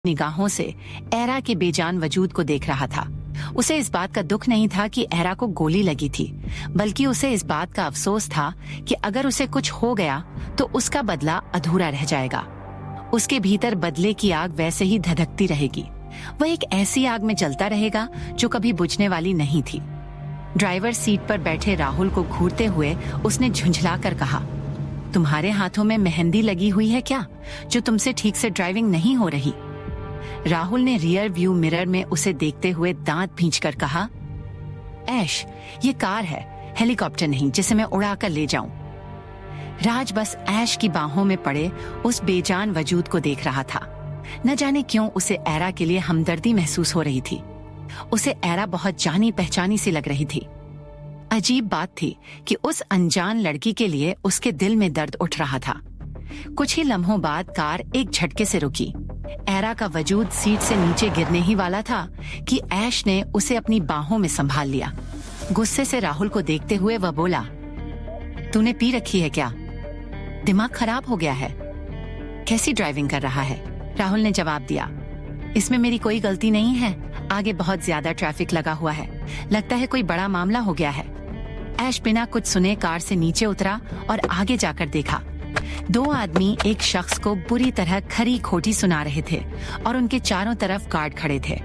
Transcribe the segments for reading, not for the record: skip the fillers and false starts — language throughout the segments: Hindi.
निगाहों से एरा के बेजान वजूद को देख रहा था। उसे इस बात का दुख नहीं था कि एरा को गोली लगी थी, बल्कि उसे इस बात का अफसोस था कि अगर उसे कुछ हो गया तो उसका बदला अधूरा रह जाएगा। उसके भीतर बदले की आग वैसे ही धधकती रहेगी। वह एक ऐसी आग में जलता रहेगा जो कभी बुझने वाली नहीं थी। ड्राइवर सीट पर बैठे राहुल को घूरते हुए उसने झुंझलाकर कहा, तुम्हारे हाथों में मेहंदी लगी हुई है क्या, जो तुमसे ठीक से ड्राइविंग नहीं हो रही? राहुल ने रियर व्यू मिरर में उसे देखते हुए दांत भींचकर कहा, ऐश, ये कार है, हेलीकॉप्टर नहीं जिसे मैं उड़ा कर ले जाऊं। राज बस ऐश की बाहों में पड़े उस बेजान वजूद को देख रहा था। न जाने क्यों उसे एरा के लिए हमदर्दी महसूस हो रही थी। उसे एरा बहुत जानी पहचानी सी लग रही थी। अजीब बात थी कि उस अनजान लड़की के लिए उसके दिल में दर्द उठ रहा था। कुछ ही लम्हों बाद कार एक झटके से रुकी। एरा का वजूद सीट से नीचे गिरने ही वाला था कि ऐश ने उसे अपनी बाहों में संभाल लिया। गुस्से से राहुल को देखते हुए वह बोला, तूने पी रखी है क्या? दिमाग खराब हो गया है? कैसी ड्राइविंग कर रहा है? राहुल ने जवाब दिया, इसमें मेरी कोई गलती नहीं है। आगे बहुत ज्यादा ट्रैफिक लगा हुआ है, लगता है कोई बड़ा मामला हो गया है। ऐश बिना कुछ सुने कार से नीचे उतरा और आगे जाकर देखा। दो आदमी एक शख्स को बुरी तरह खरी खोटी सुना रहे थे और उनके चारों तरफ गार्ड खड़े थे।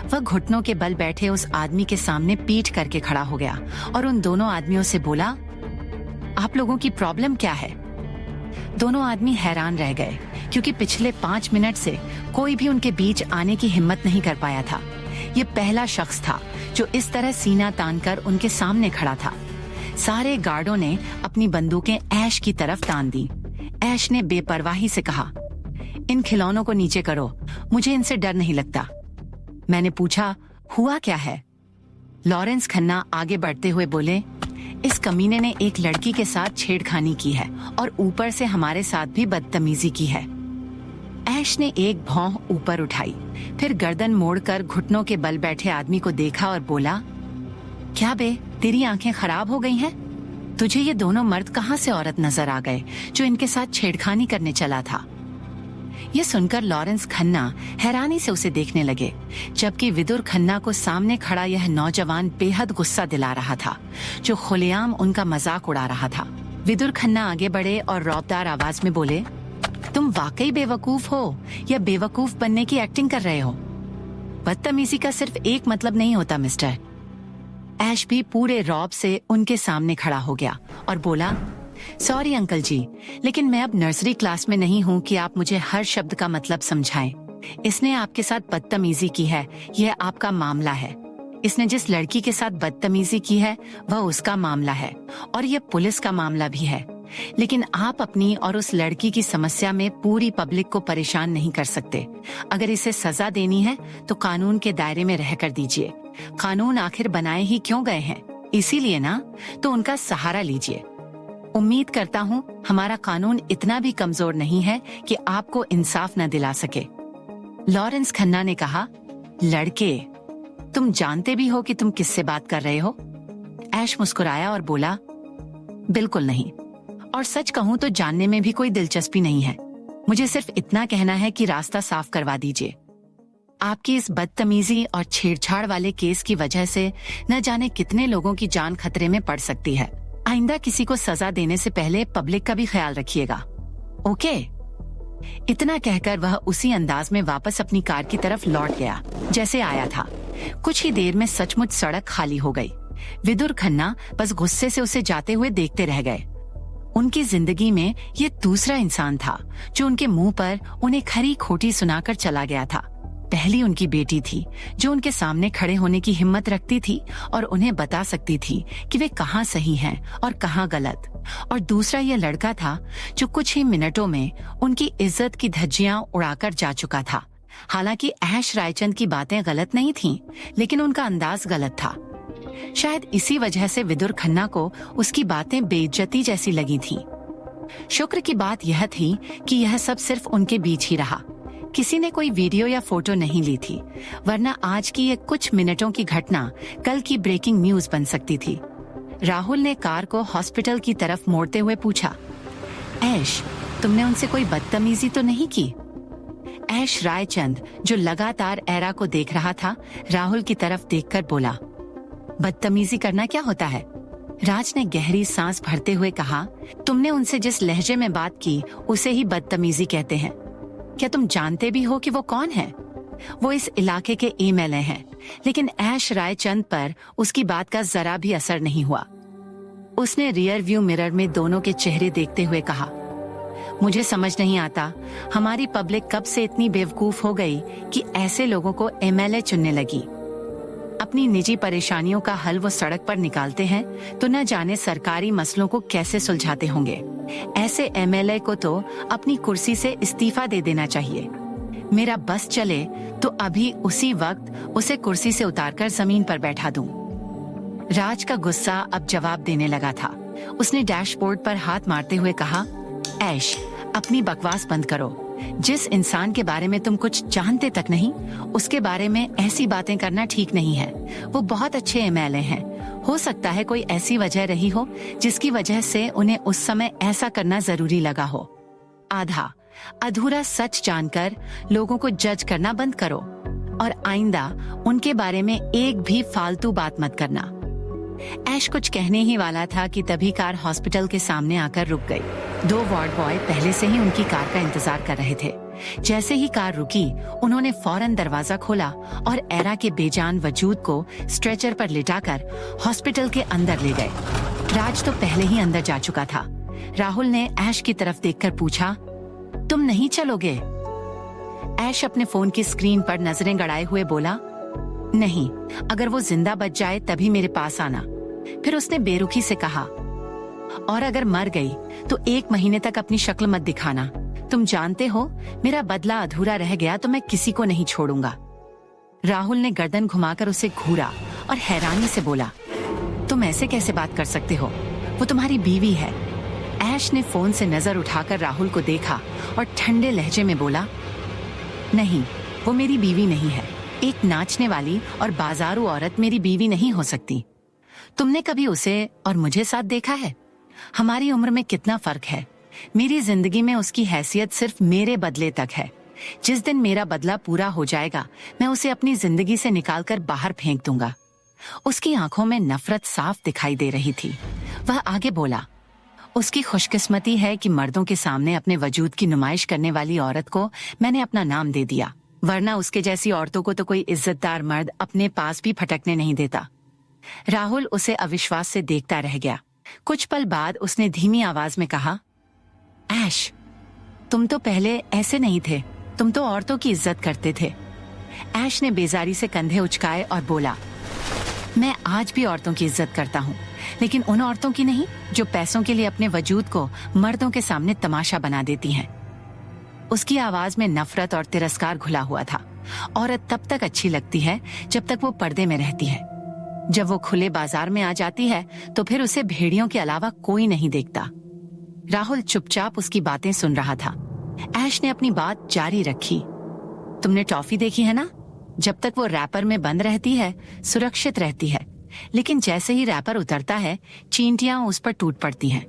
वह घुटनों के बल बैठे उस आदमी के सामने पीठ करके खड़ा हो गया और उन दोनों आदमियों से बोला, आप लोगों की प्रॉब्लम क्या है? दोनों आदमी हैरान रह गए क्योंकि पिछले 5 मिनट से कोई भी उनके बीच आने की हिम्मत नहीं कर पाया था। ये पहला शख्स था जो इस तरह सीना तानकर उनके सामने खड़ा था। सारे गार्डों ने अपनी बंदूकें ऐश की तरफ तान दी। ऐश ने बेपरवाही से कहा, इन खिलौनों को नीचे करो, मुझे इनसे डर नहीं लगता। मैंने पूछा, हुआ क्या है? लॉरेंस खन्ना आगे बढ़ते हुए बोले, इस कमीने ने एक लड़की के साथ छेड़खानी की है और ऊपर से हमारे साथ भी बदतमीजी की है। ऐश ने एक भौं ऊपर उठाई, फिर गर्दन मोड़कर घुटनों के बल बैठे आदमी को देखा और बोला, क्या बे, तेरी आंखें खराब हो गई हैं? तुझे ये दोनों मर्द कहाँ से औरत नजर आ गए जो इनके साथ छेड़खानी करने चला था? ये सुनकर लॉरेंस खन्ना हैरानी से उसे देखने लगे, जबकि विदुर खन्ना को सामने खड़ा यह नौजवान बेहद गुस्सा दिला रहा था, जो खुलेआम उनका मजाक उड़ा रहा था। विदुर खन्ना आगे बढ़े और रौबदार आवाज में बोले, तुम वाकई बेवकूफ हो या बेवकूफ बनने की एक्टिंग कर रहे हो? बदतमीजी का सिर्फ एक मतलब नहीं होता मिस्टर। ऐश भी पूरे रौब से उनके सामने खड़ा हो गया और बोला, सॉरी अंकल जी, लेकिन मैं अब नर्सरी क्लास में नहीं हूँ कि आप मुझे हर शब्द का मतलब समझाएं। इसने आपके साथ बदतमीजी की है, यह आपका मामला है। इसने जिस लड़की के साथ बदतमीजी की है वह उसका मामला है और यह पुलिस का मामला भी है। लेकिन आप अपनी और उस लड़की की समस्या में पूरी पब्लिक को परेशान नहीं कर सकते। अगर इसे सजा देनी है तो कानून के दायरे में रहकर दीजिए। कानून आखिर बनाए ही क्यों गए हैं, इसीलिए ना, तो उनका सहारा लीजिए। उम्मीद करता हूँ हमारा कानून इतना भी कमजोर नहीं है कि आपको इंसाफ न दिला सके। लॉरेंस खन्ना ने कहा, लड़के, तुम जानते भी हो कि तुम किससे बात कर रहे हो? ऐश मुस्कुराया और बोला, बिल्कुल नहीं, और सच कहूँ तो जानने में भी कोई दिलचस्पी नहीं है। मुझे सिर्फ इतना कहना है कि रास्ता साफ करवा दीजिए। आपकी इस बदतमीजी और छेड़छाड़ वाले केस की वजह से न जाने कितने लोगों की जान खतरे में पड़ सकती है। आइंदा किसी को सजा देने से पहले पब्लिक का भी ख्याल रखिएगा, ओके? इतना कहकर वह उसी अंदाज में वापस अपनी कार की तरफ लौट गया जैसे आया था। कुछ ही देर में सचमुच सड़क खाली हो गई। विदुर खन्ना बस गुस्से से उसे जाते हुए देखते रह गए। उनकी जिंदगी में ये दूसरा इंसान था जो उनके मुंह पर उन्हें खरी खोटी सुनाकर चला गया था। पहली उनकी बेटी थी जो उनके सामने खड़े होने की हिम्मत रखती थी और उन्हें बता सकती थी कि वे कहाँ सही हैं और कहाँ गलत। और दूसरा यह लड़का था जो कुछ ही मिनटों में उनकी इज्जत की धज्जियां उड़ाकर जा चुका था। हालांकि ऐश रायचंद की बातें गलत नहीं थीं, लेकिन उनका अंदाज गलत था। शायद इसी वजह से विदुर खन्ना को उसकी बातें बेइज्जती जैसी लगी थीं। शुक्र की बात यह थी कि यह सब सिर्फ उनके बीच ही रहा। किसी ने कोई वीडियो या फोटो नहीं ली थी, वरना आज की ये कुछ मिनटों की घटना कल की ब्रेकिंग न्यूज बन सकती थी। राहुल ने कार को हॉस्पिटल की तरफ मोड़ते हुए पूछा, ऐश, तुमने उनसे कोई बदतमीजी तो नहीं की? ऐश रायचंद, जो लगातार एरा को देख रहा था, राहुल की तरफ देखकर बोला, बदतमीजी करना क्या होता है? राज ने गहरी सांस भरते हुए कहा, तुमने उनसे जिस लहजे में बात की उसे ही बदतमीजी कहते हैं। क्या तुम जानते भी हो कि वो कौन है? वो इस इलाके के एमएलए हैं, लेकिन ऐश रायचंद पर उसकी बात का जरा भी असर नहीं हुआ। उसने रियर व्यू मिरर में दोनों के चेहरे देखते हुए कहा, मुझे समझ नहीं आता हमारी पब्लिक कब से इतनी बेवकूफ हो गई कि ऐसे लोगों को एमएलए चुनने लगी। अपनी निजी परेशानियों का हल वो सड़क पर निकालते हैं तो न जाने सरकारी मसलों को कैसे सुलझाते होंगे। ऐसे एमएलए को तो अपनी कुर्सी से इस्तीफा दे देना चाहिए। मेरा बस चले तो अभी उसी वक्त उसे कुर्सी से उतारकर जमीन पर बैठा दूं। राज का गुस्सा अब जवाब देने लगा था। उसने डैशबोर्ड पर हाथ मारते हुए कहा, ऐश, अपनी बकवास बंद करो। जिस इंसान के बारे में तुम कुछ जानते तक नहीं, उसके बारे में ऐसी बातें करना ठीक नहीं है। वो बहुत अच्छे एमएलए हैं। हो सकता है कोई ऐसी वजह रही हो जिसकी वजह से उन्हें उस समय ऐसा करना जरूरी लगा हो। आधा अधूरा सच जानकर लोगों को जज करना बंद करो और आइंदा उनके बारे में एक भी फालतू बात मत करना। ऐश कुछ कहने ही वाला था कि तभी कार हॉस्पिटल के सामने आकर रुक गई। 2 वार्ड बॉय पहले से ही उनकी कार का इंतजार कर रहे थे। जैसे ही कार रुकी, उन्होंने फौरन दरवाजा खोला और एरा के बेजान वजूद को स्ट्रेचर पर लिटाकर हॉस्पिटल के अंदर ले गए। राज तो पहले ही अंदर जा चुका था। राहुल ने ऐश की तरफ देखकर पूछा, तुम नहीं चलोगे? ऐश अपने फोन की स्क्रीन पर नजरें गड़ाए हुए बोला, नहीं, अगर वो जिंदा बच जाए तभी मेरे पास आना। फिर उसने बेरुखी से कहा, और अगर मर गई तो 1 महीने तक अपनी शक्ल मत दिखाना। तुम जानते हो, मेरा बदला अधूरा रह गया तो मैं किसी को नहीं छोड़ूंगा। राहुल ने गर्दन घुमाकर उसे घूरा और हैरानी से बोला, तुम ऐसे कैसे बात कर सकते हो? वो तुम्हारी बीवी है। ऐश ने फोन से नजर उठाकर राहुल को देखा और ठंडे लहजे में बोला, नहीं, वो मेरी बीवी नहीं है। एक नाचने वाली और बाजारू औरत मेरी बीवी नहीं हो सकती। तुमने कभी उसे और मुझे साथ देखा है? हमारी उम्र में कितना फर्क है। मेरी जिंदगी में उसकी हैसियत सिर्फ मेरे बदले तक है। जिस दिन मेरा बदला पूरा हो जाएगा, मैं उसे अपनी जिंदगी से निकालकर बाहर फेंक दूंगा। उसकी आंखों में नफरत साफ दिखाई दे रही थी। वह आगे बोला, उसकी खुशकिस्मती है कि मर्दों के सामने अपने वजूद की नुमाइश करने वाली औरत को मैंने अपना नाम दे दिया, वरना उसके जैसी औरतों को तो कोई इज्जतदार मर्द अपने पास भी फटकने नहीं देता। राहुल उसे अविश्वास से देखता रह गया। कुछ पल बाद उसने धीमी आवाज में कहा, ऐश, तुम तो पहले ऐसे नहीं थे। तुम तो औरतों की इज्जत करते थे। ऐश ने बेजारी से कंधे उचकाए और बोला, मैं आज भी औरतों की इज्जत करता हूँ, लेकिन उन औरतों की नहीं जो पैसों के लिए अपने वजूद को मर्दों के सामने तमाशा बना देती हैं। उसकी आवाज में नफरत और तिरस्कार घुला हुआ था। औरत तब तक अच्छी लगती है जब तक वो पर्दे में रहती है। जब वो खुले बाजार में आ जाती है तो फिर उसे भेड़ियों के अलावा कोई नहीं देखता। राहुल चुपचाप उसकी बातें सुन रहा था। ऐश ने अपनी बात जारी रखी, तुमने टॉफी देखी है ना? जब तक वो रैपर में बंद रहती है, सुरक्षित रहती है, लेकिन जैसे ही रैपर उतरता है, चींटियां उस पर टूट पड़ती हैं।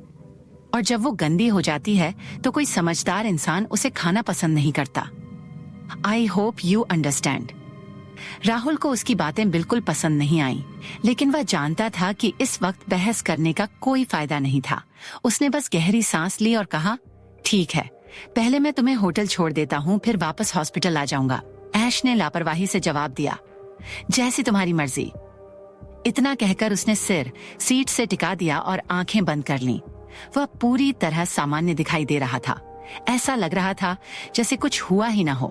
और जब वो गंदी हो जाती है तो कोई समझदार इंसान उसे खाना पसंद नहीं करता। I hope you understand. Rahul को उसकी बातें बिल्कुल पसंद नहीं आई, लेकिन वह जानता था कि इस वक्त बहस करने का कोई फायदा नहीं था। उसने बस गहरी सांस ली और कहा, ठीक है, पहले मैं तुम्हें होटल छोड़ देता हूँ, फिर वापस हॉस्पिटल आ जाऊंगा। ऐश ने लापरवाही से जवाब दिया, जैसी तुम्हारी मर्जी। इतना कहकर उसने सिर सीट से टिका दिया और आंखें बंद कर लीं। वह पूरी तरह सामान्य दिखाई दे रहा था। ऐसा लग रहा था जैसे कुछ हुआ ही ना हो।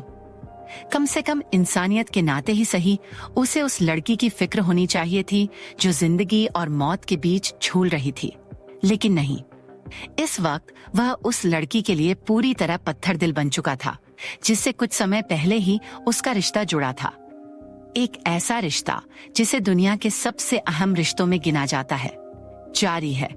कम से कम इंसानियत के नाते ही सही उसे उस लड़की की फिक्र होनी चाहिए थी जो जिंदगी और मौत के बीच झूल रही थी, लेकिन नहीं। इस वक्त वह उस लड़की के लिए पूरी तरह पत्थर दिल बन चुका था, जिससे कुछ समय पहले ही उसका रिश्ता जुड़ा था। एक ऐसा रिश्ता जिसे दुनिया के सबसे अहम रिश्तों में गिना जाता है। जारी है।